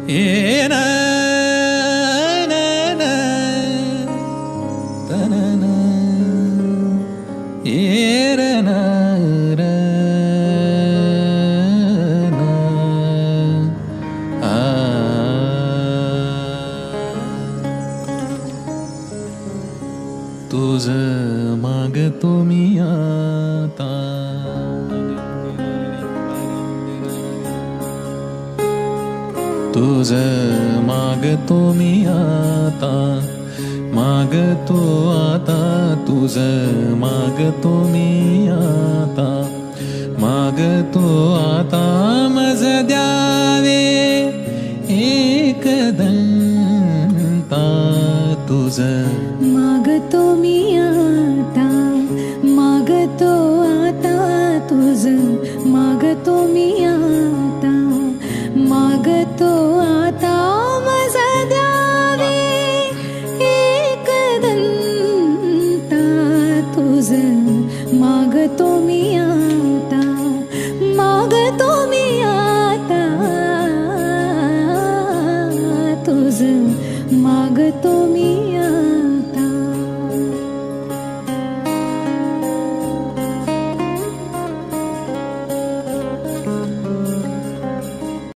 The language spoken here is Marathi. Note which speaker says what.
Speaker 1: ए ना ना ना ta na na e ra na ra na a तुझं मागतो मी आता तुझं मागतो मी आता मागतो आता तुझं मागतो मी आता मागतो आता मज द्यावे एकदंता तुझं
Speaker 2: मागतो मी आता मागतो आता तुझं मागतो मी आता मागतो